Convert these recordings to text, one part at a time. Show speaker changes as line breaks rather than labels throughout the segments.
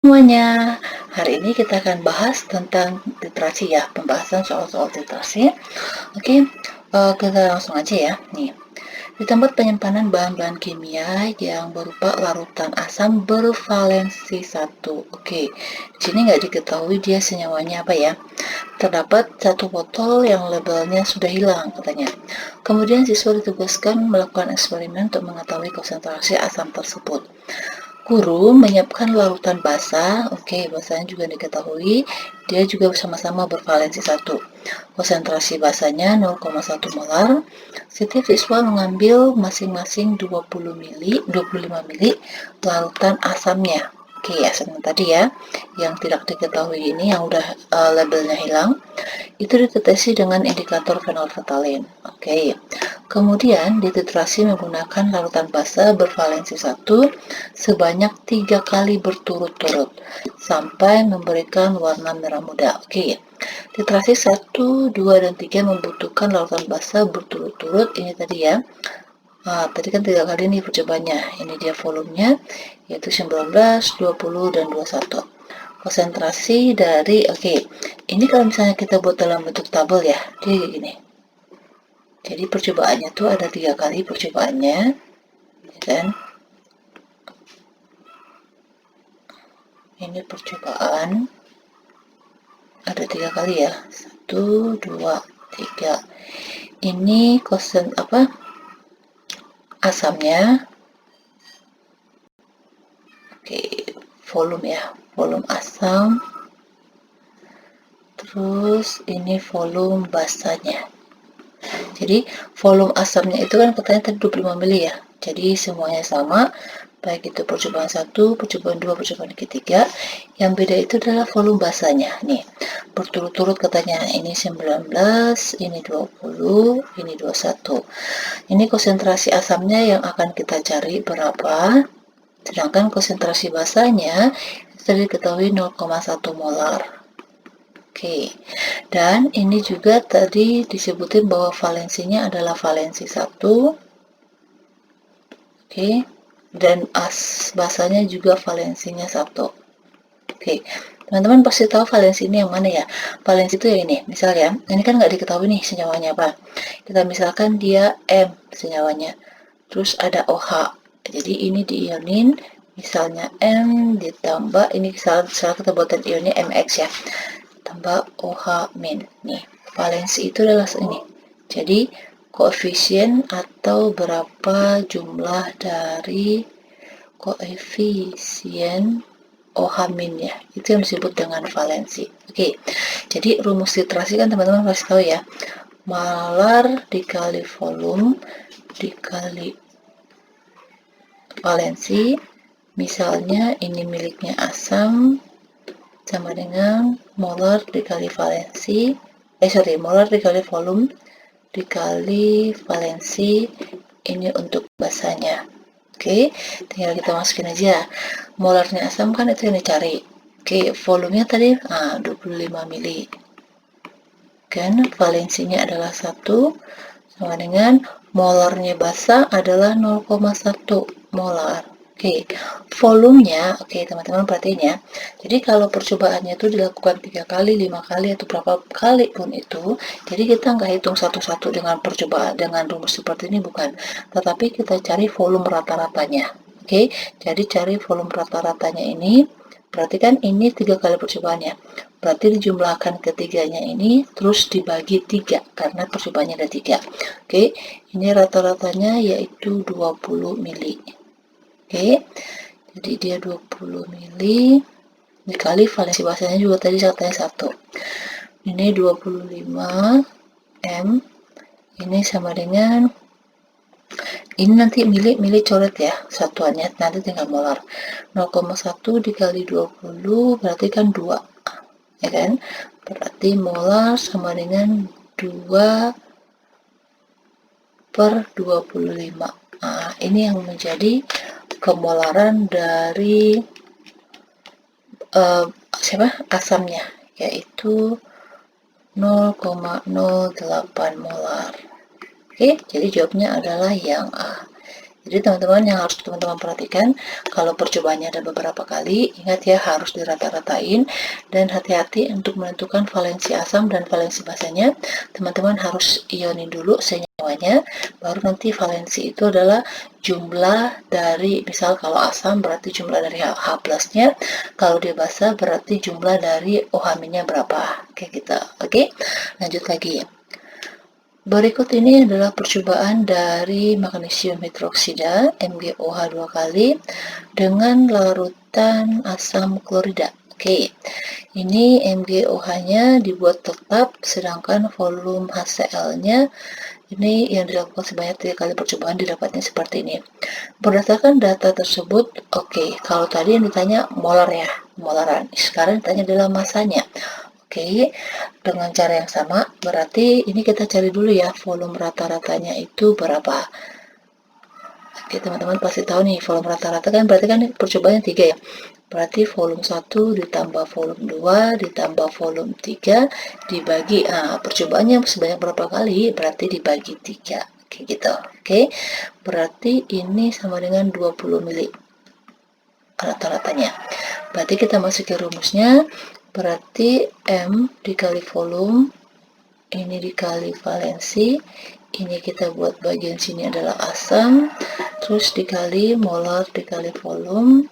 Semuanya, hari ini kita akan bahas tentang literasi ya, pembahasan soal-soal literasi. Oke, kita langsung aja ya. Nih, di tempat penyimpanan bahan-bahan kimia yang berupa larutan asam bervalensi satu. Oke, di sini nggak diketahui dia senyawanya apa ya. Terdapat satu botol yang labelnya sudah hilang katanya. Kemudian siswa ditugaskan melakukan eksperimen untuk mengetahui konsentrasi asam tersebut. Guru menyiapkan larutan basah, oke, basahnya juga diketahui, dia juga sama-sama bervalensi satu. Konsentrasi basahnya 0,1 molar. Setiap siswa mengambil masing-masing 20 mili, 25 mili larutan asamnya. Oke, asamnya tadi ya, yang tidak diketahui ini, yang udah labelnya hilang, itu dideteksi dengan indikator fenolfetalin. Oke, kemudian dititrasi menggunakan larutan basa bervalensi 1 sebanyak 3 kali berturut-turut sampai memberikan warna merah muda. Oke, titrasi 1, 2, dan 3 membutuhkan larutan basa berturut-turut. Ini tadi ya. Tadi kan 3 kali nih percobaannya. Ini dia volumenya, yaitu 19, 20, dan 21. Konsentrasi dari, oke, ini kalau misalnya kita buat dalam bentuk tabel ya, dia kayak gini. Jadi percobaannya tuh ada 3 kali percobaannya, ya kan? Ini percobaan ada 3 kali ya, 1, 2, 3. Ini asamnya. Oke, volume ya, volume asam. Terus ini volume basanya. Jadi volume asamnya itu kan katanya tadi 25 mili ya. Jadi semuanya sama, baik itu percobaan 1, percobaan 2, percobaan ketiga. Yang beda itu adalah volume basanya. Nih, berturut-turut katanya ini 19, ini 20, ini 21. Ini konsentrasi asamnya yang akan kita cari berapa. Sedangkan konsentrasi basanya tadi diketahui 0,1 molar. Oke, dan ini juga tadi disebutin bahwa valensinya adalah valensi 1. Oke, dan basanya juga valensinya 1. Oke, teman-teman pasti tahu valensi ini yang mana ya. Valensi itu ya ini, misalnya, ini kan nggak diketahui nih senyawanya apa. Kita misalkan dia M senyawanya, terus ada OH. Jadi ini diionin, misalnya M ditambah, ini salah kita buatan ionnya MX ya, tambah OH min. Nih, valensi itu adalah ini. Jadi, koefisien atau berapa jumlah dari koefisien OH min ya, itu yang disebut dengan valensi. Oke, jadi rumus titrasi kan teman-teman pasti tahu ya, molar dikali volume dikali valensi. Misalnya ini miliknya asam sama dengan molar dikali valensi, molar dikali volume dikali valensi, ini untuk basanya. Oke, tinggal kita masukin aja. Molarnya asam kan itu yang dicari. Oke, volumenya tadi 25 mili. Kan valensinya adalah 1 sama dengan molarnya basa adalah 0,1 molar. Oke, volumenya, oke teman-teman perhatiin ya. Jadi kalau percobaannya itu dilakukan 3 kali, 5 kali, atau berapa kali pun itu, jadi kita nggak hitung satu-satu dengan percobaan, dengan rumus seperti ini, bukan. Tetapi kita cari volume rata-ratanya. Oke, jadi cari volume rata-ratanya ini, berarti kan ini 3 kali percobaannya. Berarti dijumlahkan ketiganya ini, terus dibagi 3, karena percobaannya ada 3. Oke, ini rata-ratanya yaitu 20 mili. Oke, jadi dia 20 mili dikali valensi basanya juga tadi katanya 1. Ini 25 M, ini sama dengan, ini nanti mili coret ya satuannya, nanti tinggal molar. 0,1 dikali 20 berarti kan 2, ya kan? Berarti molar sama dengan 2 per 25. Nah, ini yang menjadi kemolaran dari asamnya, yaitu 0,08 molar. Oke, jadi jawabnya adalah yang A. Jadi teman-teman yang harus teman-teman perhatikan, kalau percobaannya ada beberapa kali, ingat ya harus dirata-ratain, dan hati-hati untuk menentukan valensi asam dan valensi basanya. Teman-teman harus ionin dulu senyawanya, baru nanti valensi itu adalah jumlah dari, misal kalau asam berarti jumlah dari H plusnya, kalau dia basa berarti jumlah dari OH-nya berapa, kayak gitu. Oke, lanjut lagi. Berikut ini adalah percobaan dari magnesium hidroksida MgOH 2 kali dengan larutan asam klorida. Oke, ini MgOH-nya dibuat tetap, sedangkan volume HCl-nya ini yang dilakukan sebanyak 3 kali percobaan didapatnya seperti ini. Berdasarkan data tersebut, oke, kalau tadi yang ditanya molar ya, molaran. Sekarang ditanya adalah masanya. Oke, dengan cara yang sama, berarti ini kita cari dulu ya, volume rata-ratanya itu berapa. Oke, teman-teman pasti tahu nih, volume rata-rata kan berarti kan percobaannya 3 ya. Berarti volume 1 ditambah volume 2 ditambah volume 3 dibagi, percobaannya sebanyak berapa kali, berarti dibagi 3. Oke, gitu. Oke, berarti ini sama dengan 20 mili rata-ratanya. Berarti kita masukin rumusnya, berarti M dikali volume, ini dikali valensi, ini kita buat bagian sini adalah asam, terus dikali molar dikali volume,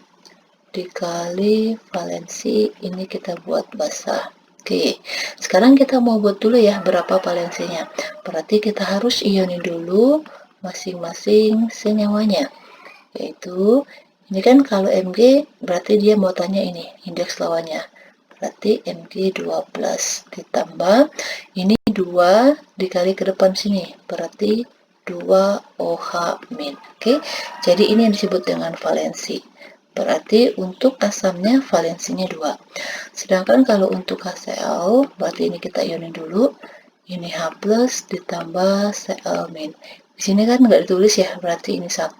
dikali valensi, ini kita buat basa. Oke, sekarang kita mau buat dulu ya berapa valensinya. Berarti kita harus ionin dulu masing-masing senyawanya, yaitu ini kan kalau Mg berarti dia mau tanya ini indeks lawannya, berarti Mg12 ditambah ini 2 dikali ke depan sini berarti 2OH min. Oke, jadi ini yang disebut dengan valensi, berarti untuk asamnya valensinya 2. Sedangkan kalau untuk HCl berarti ini kita ionin dulu, ini H plus ditambah Cl min. Di sini kan nggak ditulis ya, berarti ini 1,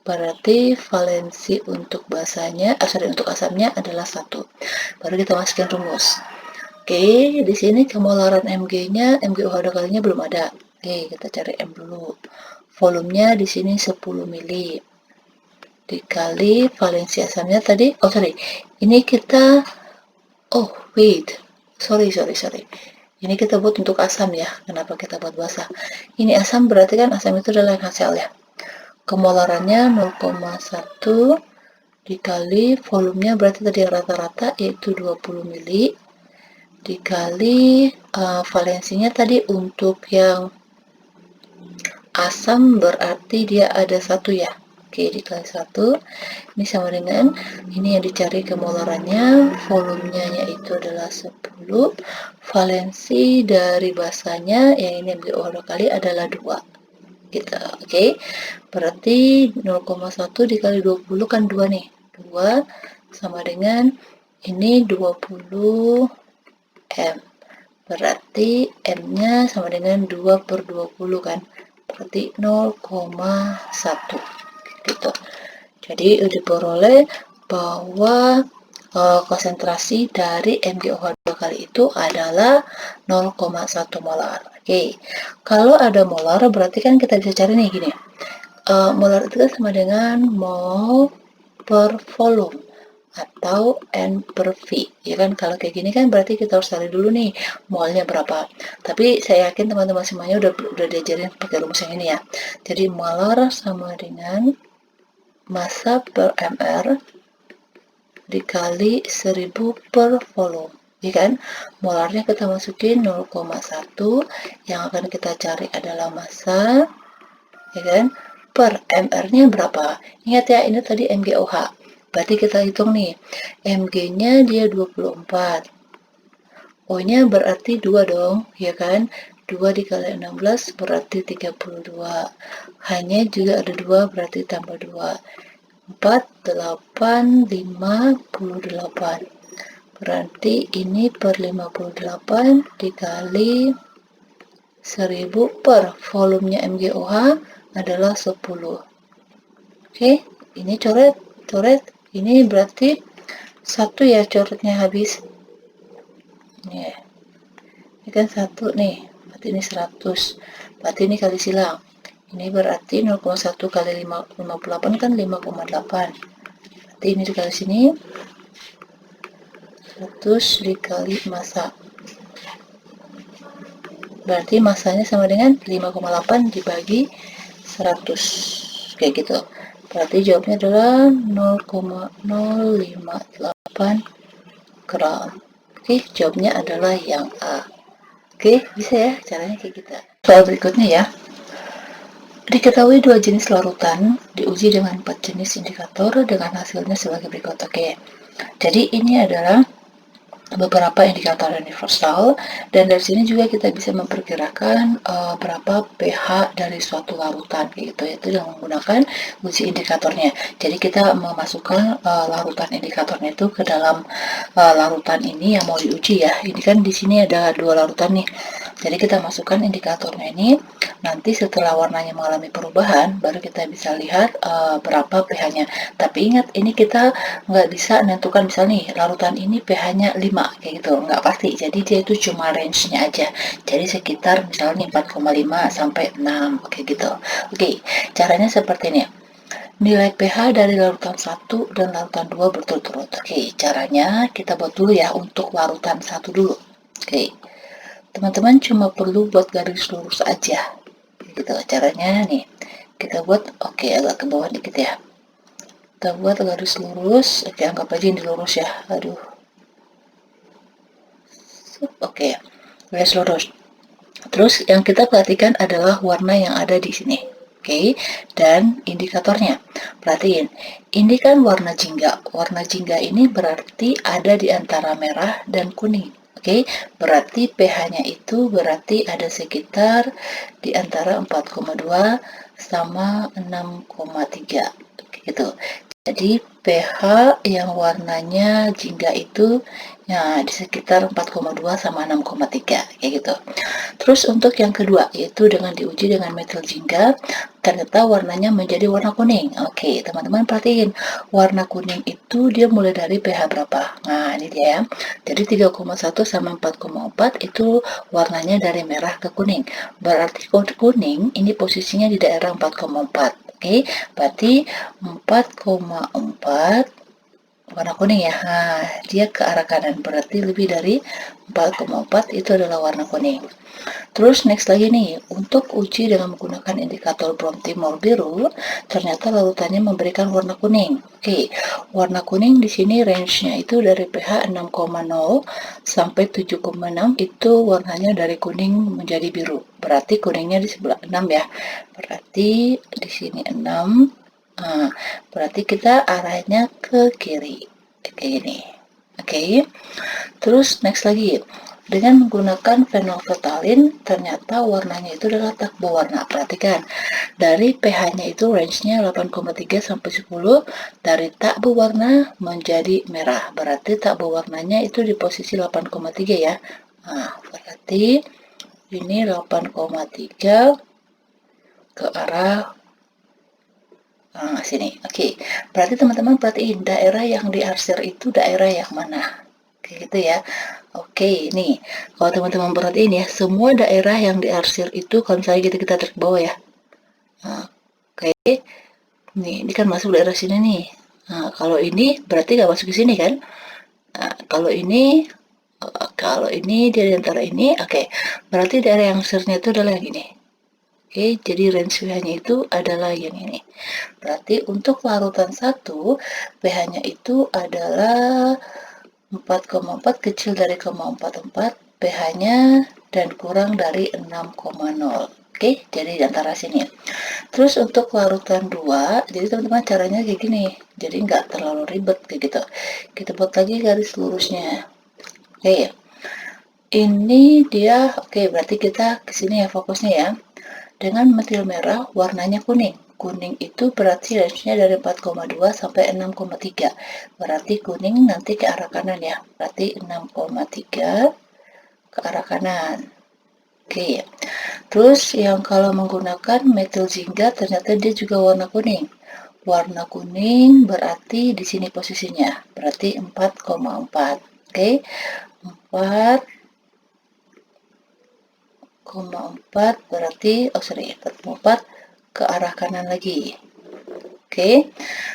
berarti valensi untuk basanya, untuk asamnya adalah 1. Baru kita masukin rumus. Oke, di sini kemolaran Mg-nya, MgOH 2 kalinya belum ada. Oke, kita cari M dulu. Volumenya di sini 10 mili. Dikali valensi asamnya tadi, ini kita, sorry. Ini kita buat untuk asam ya, kenapa kita buat basa? Ini asam berarti kan asam itu adalah HCl ya. Kemolarannya 0,1 dikali volumenya berarti tadi rata-rata yaitu 20 mili dikali valensinya tadi untuk yang asam berarti dia ada 1 ya. Oke, dikali 1 ini sama dengan ini yang dicari kemolarannya, volumenya itu adalah 10, valensi dari basanya yang ini MgOH 2 kali adalah 2 gitu. Oke, berarti 0,1 dikali 20 kan 2 nih, 2 sama dengan ini 20 M, berarti M nya sama dengan 2 per 20 kan, berarti 0,1 gitu. Jadi diperoleh bahwa konsentrasi dari MgOH 2 kali itu adalah 0,1 molar. Oke, kalau ada molar berarti kan kita bisa cari nih gini. Molar itu kan sama dengan mol per volume atau N per V. Ya kan, kalau kayak gini kan berarti kita harus cari dulu nih molnya berapa. Tapi saya yakin teman-teman semuanya udah diajarin pakai rumus yang ini ya. Jadi molar sama dengan massa per mR dikali 1000 per volume, ya kan? Molarnya kita masukin 0,1, yang akan kita cari adalah massa, ya kan? Per mR-nya berapa? Ingat ya, ini tadi MgOH. Berarti kita hitung nih, Mg-nya dia 24. O-nya berarti 2 dong, ya kan? 2 dikali 16 berarti 32. H-nya juga ada 2 berarti tambah 2. 48, 58. Berarti ini per 58 dikali 1000 per volumenya MgOH adalah 10. Oke, ini coret. Ini berarti 1 ya coretnya habis. Ini kan 1 nih, berarti ini 100. Berarti ini kali silang. Ini berarti 0,1 kali 58 kan 5,8. Berarti ini dikali sini 100 dikali massa. Berarti massanya sama dengan 5,8 dibagi 100. Kayak gitu. Berarti jawabnya adalah 0,058 gram. Oke, jawabnya adalah yang A. Oke, bisa ya caranya kayak gitu. Soal berikutnya ya. Diketahui dua jenis larutan diuji dengan 4 jenis indikator dengan hasilnya sebagai berikut. Oke, jadi ini adalah beberapa indikator universal, dan dari sini juga kita bisa memperkirakan berapa pH dari suatu larutan gitu, yaitu dengan menggunakan uji indikatornya. Jadi kita memasukkan larutan indikatornya itu ke dalam larutan ini yang mau diuji ya. Ini kan di sini ada dua larutan nih. Jadi kita masukkan indikatornya ini, nanti setelah warnanya mengalami perubahan, baru kita bisa lihat berapa pH-nya. Tapi ingat, ini kita nggak bisa menentukan misalnya nih, larutan ini pH-nya 5, kayak gitu, nggak pasti. Jadi dia itu cuma range-nya aja. Jadi sekitar misalnya 4,5 sampai 6, kayak gitu. Oke, caranya seperti ini. Nilai pH dari larutan 1 dan larutan 2 berturut-turut. Oke, caranya kita buat dulu ya untuk larutan 1 dulu. Oke. Teman-teman cuma perlu buat garis lurus aja gitu caranya nih. Kita buat, oke, agak ke bawah dikit ya, kita buat garis lurus. Oke, anggap aja ini lurus ya, aduh. Oke, garis lurus. Terus yang kita perhatikan adalah warna yang ada di sini. Oke, dan indikatornya. Perhatiin, ini kan warna jingga. Warna jingga ini berarti ada di antara merah dan kuning. Oke, berarti pH-nya itu berarti ada sekitar di antara 4,2 sama 6,3 gitu. Jadi pH yang warnanya jingga itu ya di sekitar 4,2 sama 6,3 kayak gitu. Terus untuk yang kedua, yaitu dengan diuji dengan metil jingga, ternyata warnanya menjadi warna kuning. Oke, teman-teman perhatiin, warna kuning itu dia mulai dari pH berapa? Nah, ini dia ya. Jadi 3,1 sama 4,4 itu warnanya dari merah ke kuning. Berarti kuning ini posisinya di daerah 4,4. Oke, berarti 4,4 warna kuning ya. Nah, dia ke arah kanan, berarti lebih dari 4,4 itu adalah warna kuning. Terus next lagi nih, untuk uji dengan menggunakan indikator brown timur biru, ternyata larutannya memberikan warna kuning. Oke, warna kuning di sini range-nya itu dari pH 6,0 sampai 7,6, itu warnanya dari kuning menjadi biru. Berarti kuningnya di sebelah 6 ya. Berarti di sini 6. Nah, berarti kita arahnya ke kiri. Kayak gini. Oke. Terus next lagi. Dengan menggunakan fenolfetalin, ternyata warnanya itu adalah tak berwarna. Perhatikan, dari pH-nya itu range-nya 8,3 sampai 10, dari tak berwarna menjadi merah. Berarti tak berwarnanya itu di posisi 8,3 ya. Nah, berarti ini 8,3 ke arah sini. Oke, berarti teman-teman perhatiin daerah yang diarsir itu daerah yang mana? Kayak gitu ya. Oke, nih, kalau teman-teman perhatiin ya, semua daerah yang diarsir itu, kalau misalnya kita tarik ke bawah ya. Nah, oke, nih, ini kan masuk daerah sini nih. Nah, kalau ini berarti nggak masuk ke sini kan? Nah, kalau ini dia di antara ini, oke, berarti daerah yang arsirnya itu adalah yang ini. Oke, jadi range pH-nya itu adalah yang ini. Berarti untuk larutan 1, pH-nya itu adalah 4,4 kecil dari 0,44, pH-nya dan kurang dari 6,0. Oke, jadi di antara sini. Terus untuk larutan 2, jadi teman-teman caranya kayak gini. Jadi nggak terlalu ribet kayak gitu. Kita buat lagi garis lurusnya. Oke. Ini dia, oke, berarti kita kesini ya fokusnya ya. Dengan metil merah warnanya kuning. Kuning itu berarti range-nya dari 4,2 sampai 6,3. Berarti kuning nanti ke arah kanan ya. Berarti 6,3 ke arah kanan. Oke. Terus yang kalau menggunakan metil jingga ternyata dia juga warna kuning. Warna kuning berarti di sini posisinya. Berarti 4,4. Oke. 4,4 berarti 4,4 ke arah kanan lagi. Oke,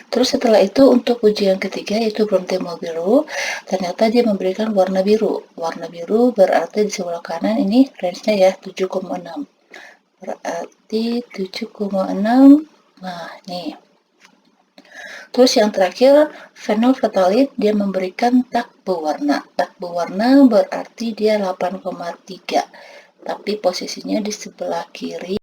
terus setelah itu untuk uji yang ketiga yaitu Bromthiamol biru, ternyata dia memberikan warna biru. Warna biru berarti di sebelah kanan ini range-nya ya 7,6. Berarti 7,6. Nah, nih. Terus yang terakhir, phenolphthalein dia memberikan tak berwarna. Tak berwarna berarti dia 8,3. Tapi posisinya di sebelah kiri,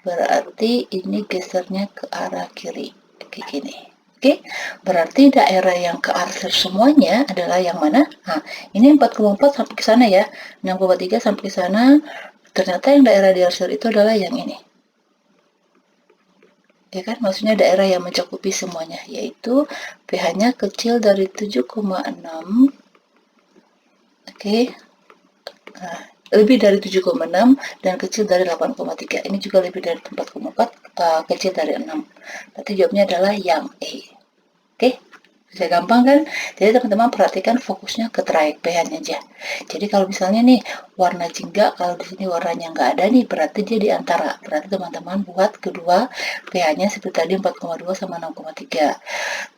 berarti ini gesernya ke arah kiri kayak gini. Oke, berarti daerah yang ke arah semuanya adalah yang mana? Nah, ini 4,4 sampai ke sana ya, 6,3 sampai ke sana. Ternyata yang daerah di arsir itu adalah yang ini. Ya kan, maksudnya daerah yang mencakupi semuanya, yaitu pH-nya kecil dari 7,6. Oke. Nah, lebih dari 7,6 dan kecil dari 8,3. Ini juga lebih dari 4,4, kecil dari 6. Berarti jawabnya adalah yang E. Oke, bisa gampang kan? Jadi teman-teman perhatikan fokusnya ke traik pH-nya aja. Jadi kalau misalnya nih warna jingga, kalau di sini warnanya nggak ada nih, berarti dia di antara. Berarti teman-teman buat kedua pH-nya seperti tadi 4,2 sama 6,3.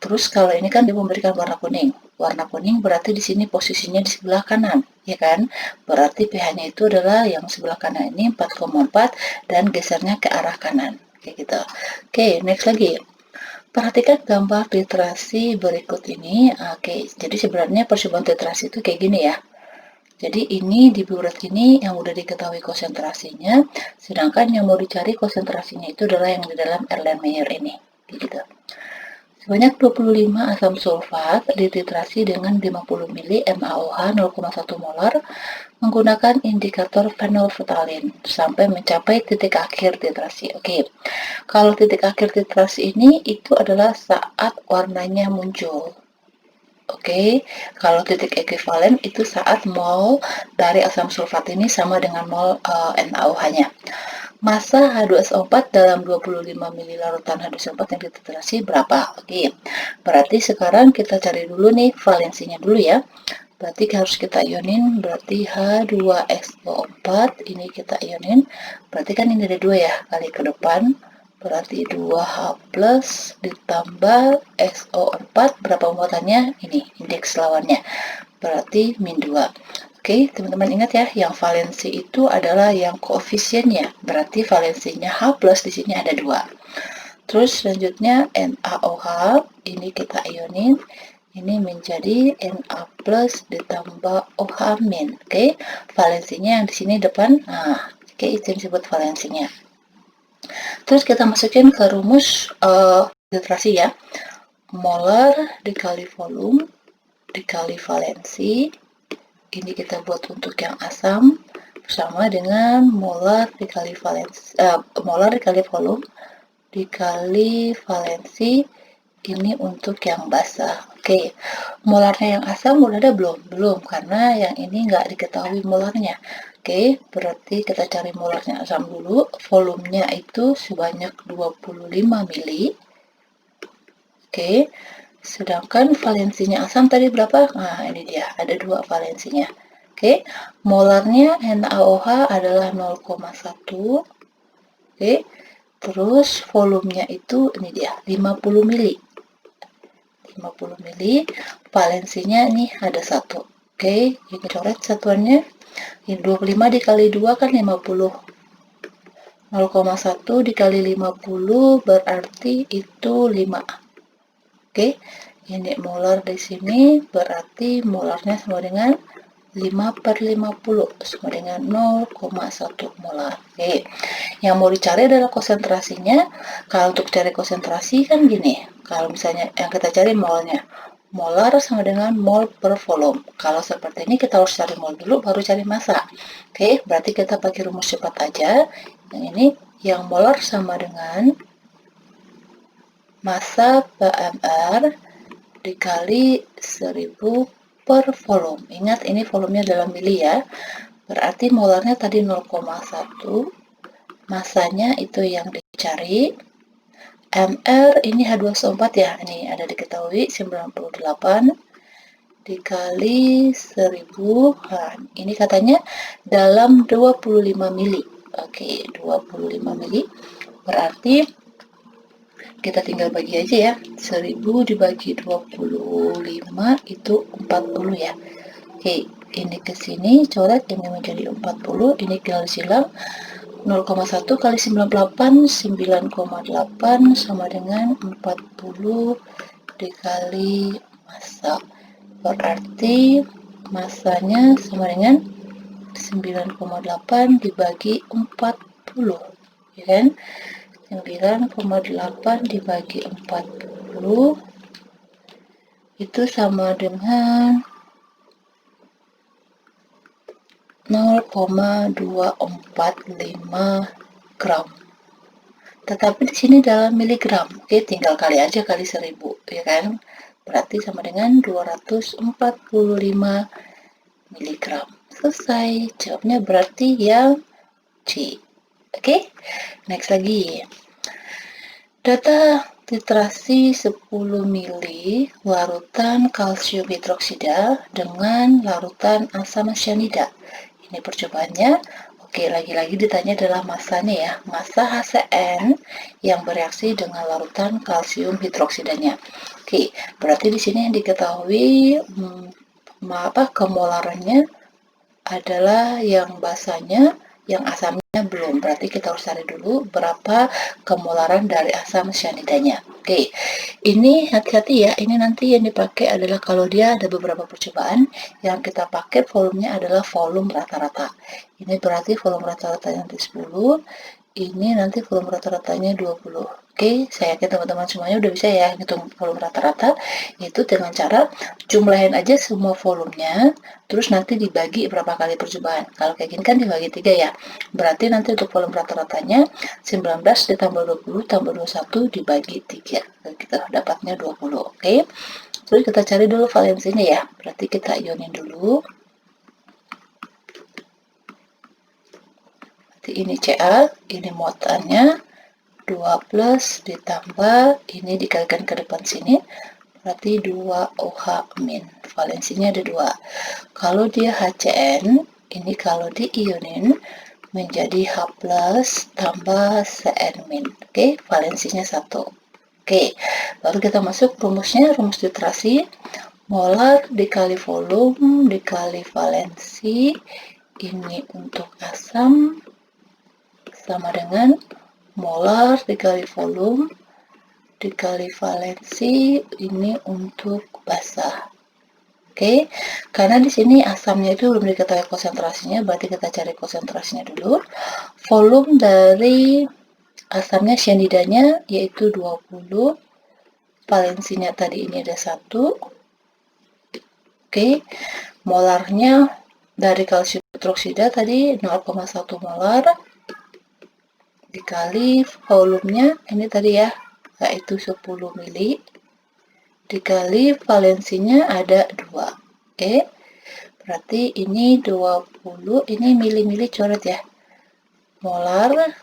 Terus kalau ini kan dia memberikan warna kuning. Warna kuning berarti di sini posisinya di sebelah kanan, ya kan? Berarti pH-nya itu adalah yang sebelah kanan ini 4,4 dan gesernya ke arah kanan. Kayak gitu. Oke, next lagi. Perhatikan gambar titrasi berikut ini. Oke, jadi sebenarnya percobaan titrasi itu kayak gini ya. Jadi ini di burat ini yang udah diketahui konsentrasinya, sedangkan yang mau dicari konsentrasinya itu adalah yang di dalam Erlenmeyer ini. Gitu. Sebanyak 25 asam sulfat dititrasi dengan 50 ml MaOH 0,1 molar menggunakan indikator phenolphthalein sampai mencapai titik akhir titrasi. Oke, kalau titik akhir titrasi ini itu adalah saat warnanya muncul. Oke, kalau titik ekuivalen itu saat mol dari asam sulfat ini sama dengan mol NaOH-nya. Massa H2SO4 dalam 25 ml larutan H2SO4 yang dititrasi berapa? Oke, berarti sekarang kita cari dulu nih valensinya dulu ya. Berarti harus kita ionin, berarti H2SO4 ini kita ionin. Berarti kan ini ada 2 ya, kali ke depan. Berarti 2H plus ditambah SO4, berapa muatannya? Ini, indeks lawannya. Berarti min 2. Oke, teman-teman ingat ya, yang valensi itu adalah yang koefisiennya. Berarti valensinya H plus di sini ada 2. Terus selanjutnya NaOH, ini kita ionin. Ini menjadi Na plus ditambah OH min. Oke, valensinya yang di sini depan. Nah, oke, itu yang disebut valensinya. Terus kita masukin ke rumus filtrasi ya. Molar dikali volume dikali valensi. Ini kita buat untuk yang asam sama dengan molar dikali valensi, molar dikali volume dikali valensi ini untuk yang basah. Oke, molarnya yang asam udah ada belum? Belum, karena yang ini nggak diketahui molarnya. Oke, berarti kita cari molarnya asam dulu. Volumenya itu sebanyak 25 mili. Oke, sedangkan valensinya asam tadi berapa? Nah, ini dia, ada 2 valensinya. Oke, molarnya NaOH adalah 0,1. Oke, terus volumenya itu ini dia, 50 mili. 50 mili, valensinya ini ada 1. Oke, ini coret satuannya. Ini 25 dikali 2 kan 50. 0,1 dikali 50 berarti itu 5. Oke, ini molar di sini berarti molarnya sama dengan 5/50 sama dengan 0,1 molar. Oke, yang mau dicari adalah konsentrasinya. Kalau untuk cari konsentrasi kan gini, kalau misalnya yang kita cari molnya, molar sama dengan mol per volume. Kalau seperti ini kita harus cari mol dulu baru cari massa. Oke, berarti kita pakai rumus cepat aja. Yang ini yang molar sama dengan massa PMR dikali 1000 per volume. Ingat ini volumenya dalam mili ya. Berarti molarnya tadi 0,1. Massanya itu yang dicari. MR ini H2SO4 ya. Ini ada diketahui 98 dikali 1000. Nah, ini katanya dalam 25 mili. Oke, 25 mili. Berarti kita tinggal bagi aja ya. 1000 dibagi 25 itu 40 ya. Oke, ini ke sini coret ini menjadi 40, ini tinggal silang 0,1 kali 98, 9,8 sama dengan 40 dikali massa. Berarti massanya sama dengan 9,8 dibagi 40, ya kan? 9,8 dibagi 40 itu sama dengan 0,245 gram. Tetapi di sini dalam miligram. Oke, tinggal kali aja kali 1000, ya kan? Berarti sama dengan 245 miligram. Selesai. Jawabnya berarti yang C. Oke, next lagi. Data titrasi 10 mili larutan kalsium hidroksida dengan larutan asam cyanida. Ini percobaannya. Oke, lagi-lagi ditanya adalah masanya ya. Massa HCN yang bereaksi dengan larutan kalsium hidroksidanya. Oke, berarti di sini yang diketahui kemolarannya adalah yang basanya, yang asamnya belum. Berarti kita harus cari dulu berapa kemolaran dari asam cyanidanya. Oke, ini hati-hati ya. Ini nanti yang dipakai adalah kalau dia ada beberapa percobaan yang kita pakai volumenya adalah volume rata-rata. Ini berarti volume rata-ratanya nanti 10. Ini nanti volume rata-ratanya 20. Oke, saya yakin teman-teman semuanya udah bisa ya hitung volume rata-rata. Itu dengan cara jumlahin aja semua volumenya, terus nanti dibagi berapa kali percobaan. Kalau kayak gini kan dibagi 3 ya. Berarti nanti untuk volume rata-ratanya 19 ditambah 20 tambah 21 dibagi 3. Kita dapatnya 20. Oke. Terus kita cari dulu valensinya ya. Berarti kita ionin dulu. Ini Ca, ini muatannya 2 plus ditambah ini dikalikan ke depan sini berarti 2OH min, valensinya ada 2. Kalau dia HCN, ini kalau diionin menjadi H plus tambah Cn min. Oke, valensinya 1. Oke, baru kita masuk rumusnya, rumus titrasi molar dikali volume dikali valensi. Ini untuk asam sama dengan molar dikali volume dikali valensi, ini untuk basa. Oke, karena di sini asamnya itu belum diketahui konsentrasinya, berarti kita cari konsentrasinya dulu. Volume dari asamnya cyanidanya yaitu 20, valensinya tadi ini ada 1. Oke, molarnya dari kalsium hidroksida tadi 0,1 molar dikali volumenya ini tadi ya, yaitu 10 mili dikali valensinya ada 2. Oke, berarti ini 20, ini mili-mili coret ya. Molar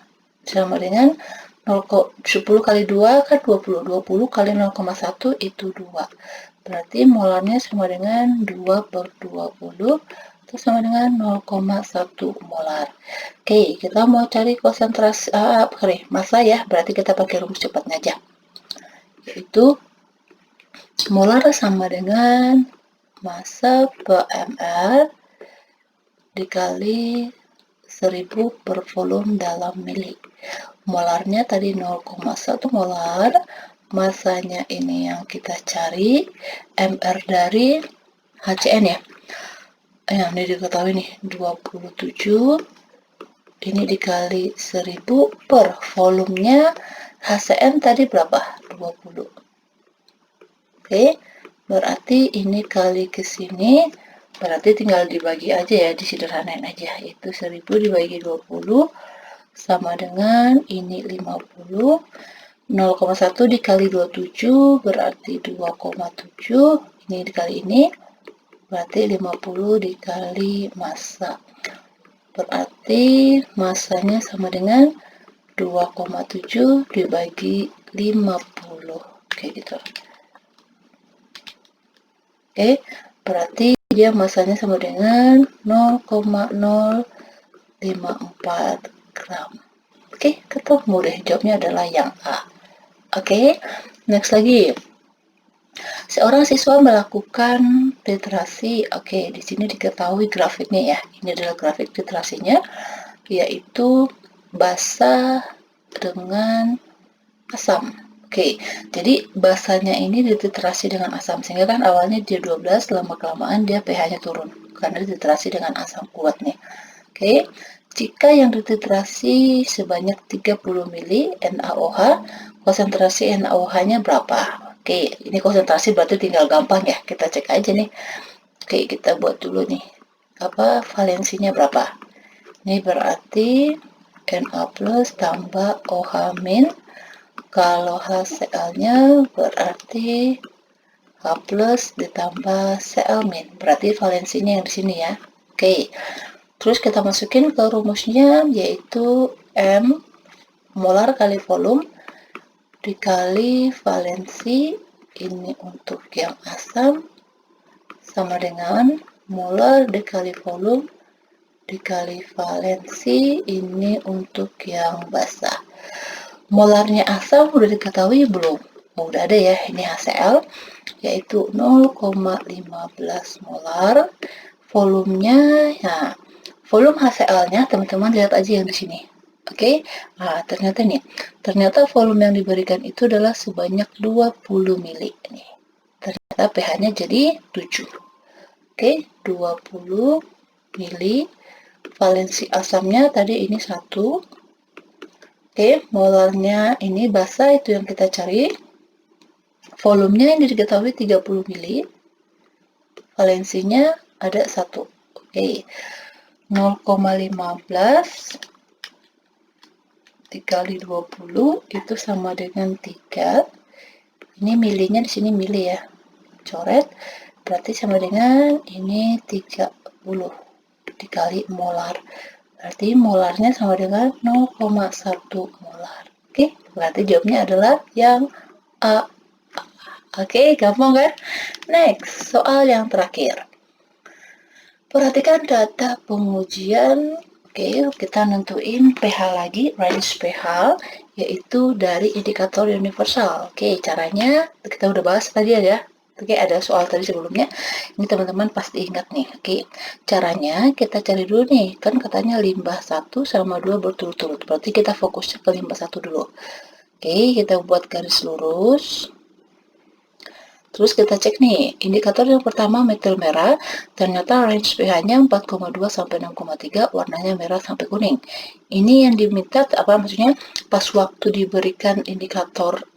sama dengan 10 kali 2 kan 20. 20 kali 0,1 itu 2. Berarti molarnya sama dengan 2 per 20 itu sama dengan 0,1 molar. Oke, kita mau cari konsentrasi massa ya, berarti kita pakai rumus cepatnya aja. Yaitu molar sama dengan massa per ml dikali 1000 per volume dalam mili. Molarnya tadi 0,1 molar, massanya ini yang kita cari, mr dari HCN ya. Ini diketahui nih 27, ini dikali 1000 per volumenya HCN tadi berapa? 20. Oke, berarti ini kali ke sini, berarti tinggal dibagi aja ya, disederhanain aja. Itu 1000 dibagi 20 sama dengan ini 50. 0,1 dikali 27 berarti 2,7. Ini dikali ini berarti 50 dikali massa. Berarti massanya sama dengan 2,7 dibagi 50. Kayak gitu. Oke, berarti dia massanya sama dengan 0,054 gram. Oke, ketemu deh. Jawabnya adalah yang A. Oke, next lagi. Seorang siswa melakukan literasi. Oke, di sini diketahui grafiknya ya. Ini adalah grafik literasinya, yaitu basa dengan asam. Oke, jadi basanya ini diliterasi dengan asam, sehingga kan awalnya dia 12, lama-kelamaan dia pH-nya turun, karena diliterasi dengan asam kuat nih. Oke, jika yang diliterasi sebanyak 30 mili NaOH, konsentrasi NaOH-nya berapa? Oke, ini konsentrasi berarti tinggal gampang ya, kita cek aja nih. Oke, kita buat dulu nih, valensinya berapa? Ini berarti Na plus tambah OH min. Kalau HCl-nya berarti H plus ditambah Cl min. Berarti valensinya yang di sini ya. Oke. Terus kita masukin ke rumusnya, yaitu M molar kali volume dikali valensi, ini untuk yang asam, sama dengan molar dikali volume dikali valensi, ini untuk yang basa. Molarnya asam udah diketahui belum? Oh, udah ada ya, ini HCl, yaitu 0,15 molar. Volumenya, ya, volume HCl-nya teman-teman lihat aja yang di sini. Oke, nah ternyata volume yang diberikan itu adalah sebanyak 20 mili. Nih, ternyata pH-nya jadi 7. Oke, 20 mili. Valensi asamnya tadi ini 1. Oke, molarnya ini basa, itu yang kita cari. Volumenya ini diketahui 30 mili. Valensinya ada 1. Oke, 0,15 dikali 20 itu sama dengan 3. Ini milinya di sini mili ya. Coret, berarti sama dengan ini 30 dikali molar. Berarti molarnya sama dengan 0,1 molar. Oke, berarti jawabnya adalah yang A. Oke, gampang kan? Next, soal yang terakhir. Perhatikan data pengujian. Oke, kita nentuin pH lagi, range pH, yaitu dari indikator universal. Oke, caranya kita udah bahas tadi ya. Oke, ada soal tadi sebelumnya. Ini teman-teman pasti ingat nih. Oke, caranya kita cari dulu nih. Kan katanya limbah 1 sama 2 berturut-turut. Berarti kita fokusnya ke limbah 1 dulu. Oke, kita buat garis lurus. Terus kita cek nih, indikator yang pertama metil merah, ternyata range pH-nya 4,2 sampai 6,3, warnanya merah sampai kuning. Ini yang diminta maksudnya pas waktu diberikan indikator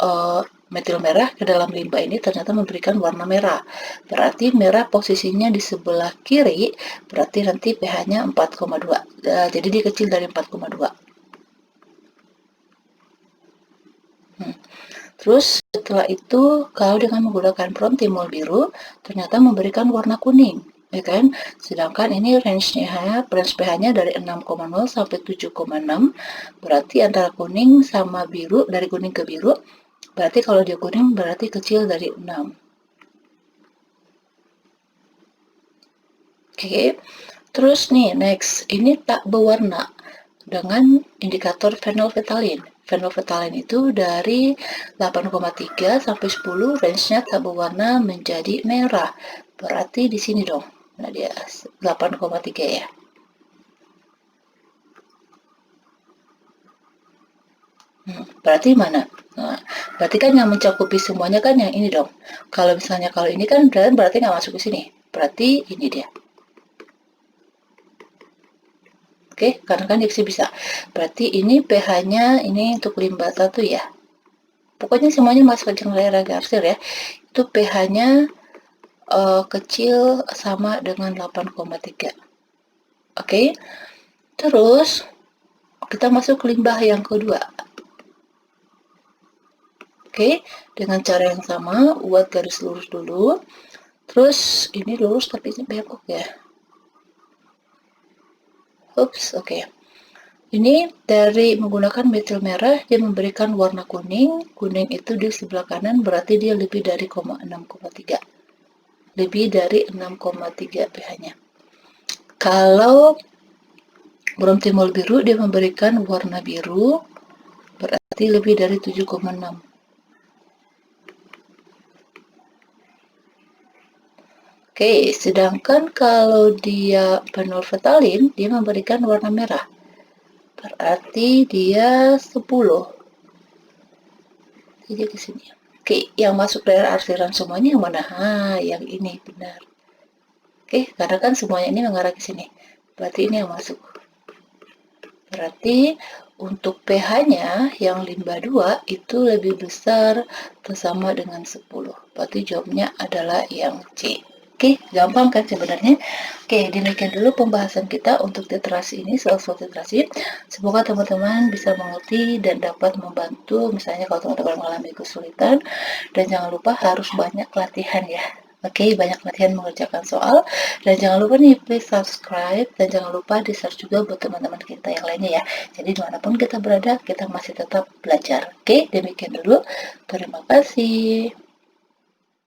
metil merah ke dalam limbah ini ternyata memberikan warna merah. Berarti merah posisinya di sebelah kiri, berarti nanti pH-nya 4,2. Jadi dia kecil dari 4,2. Terus setelah itu, kalau dengan menggunakan prom timol biru, ternyata memberikan warna kuning, ya kan? Sedangkan ini range pH-nya dari 6,0 sampai 7,6, berarti antara kuning sama biru, dari kuning ke biru, berarti kalau dia kuning berarti kecil dari 6. Oke, terus nih next, ini tak berwarna dengan indikator phenolphthalein. Phenolphthalein itu dari 8,3 sampai 10, range-nya tak berwarna menjadi merah. Berarti di sini dong. Nah, dia 8,3 ya. Berarti mana? Nah, berarti kan yang mencakupi semuanya kan yang ini dong. Kalau misalnya kalau ini kan berarti nggak masuk ke sini. Berarti ini dia. Oke, karena kan diksi bisa. Berarti ini pH-nya ini untuk limbah 1 ya. Pokoknya semuanya masuk ke daerah garsir ya. Itu pH-nya kecil sama dengan 8,3. Oke. Terus kita masuk ke limbah yang kedua. Oke, dengan cara yang sama, buat garis lurus dulu. Terus ini lurus tapi ini belok ya. Ups, oke. Ini dari menggunakan metil merah, dia memberikan warna kuning. Kuning itu di sebelah kanan, berarti dia lebih dari 6,3. Lebih dari 6,3 pH-nya. Kalau brom timol biru, dia memberikan warna biru. berarti lebih dari 7,6. Oke, sedangkan kalau dia penolfetalin, dia memberikan warna merah. Berarti dia 10. Jadi ke sini. Oke, yang masuk daerah arteran semuanya yang mana? Yang ini benar. Oke, karena kan semuanya ini mengarah ke sini. Berarti ini yang masuk. Berarti untuk pH-nya yang limbah 2 itu lebih besar atau sama dengan 10. Berarti jawabnya adalah yang C. Oke, gampang kan sebenarnya? Oke, demikian dulu pembahasan kita untuk literasi ini, soal literasi. Semoga teman-teman bisa mengerti dan dapat membantu, misalnya kalau teman-teman mengalami kesulitan. Dan jangan lupa harus banyak latihan ya. Oke, banyak latihan mengerjakan soal. Dan jangan lupa nih, please subscribe. Dan jangan lupa di-share juga buat teman-teman kita yang lainnya ya. Jadi dimanapun kita berada, kita masih tetap belajar. Oke, demikian dulu. Terima kasih.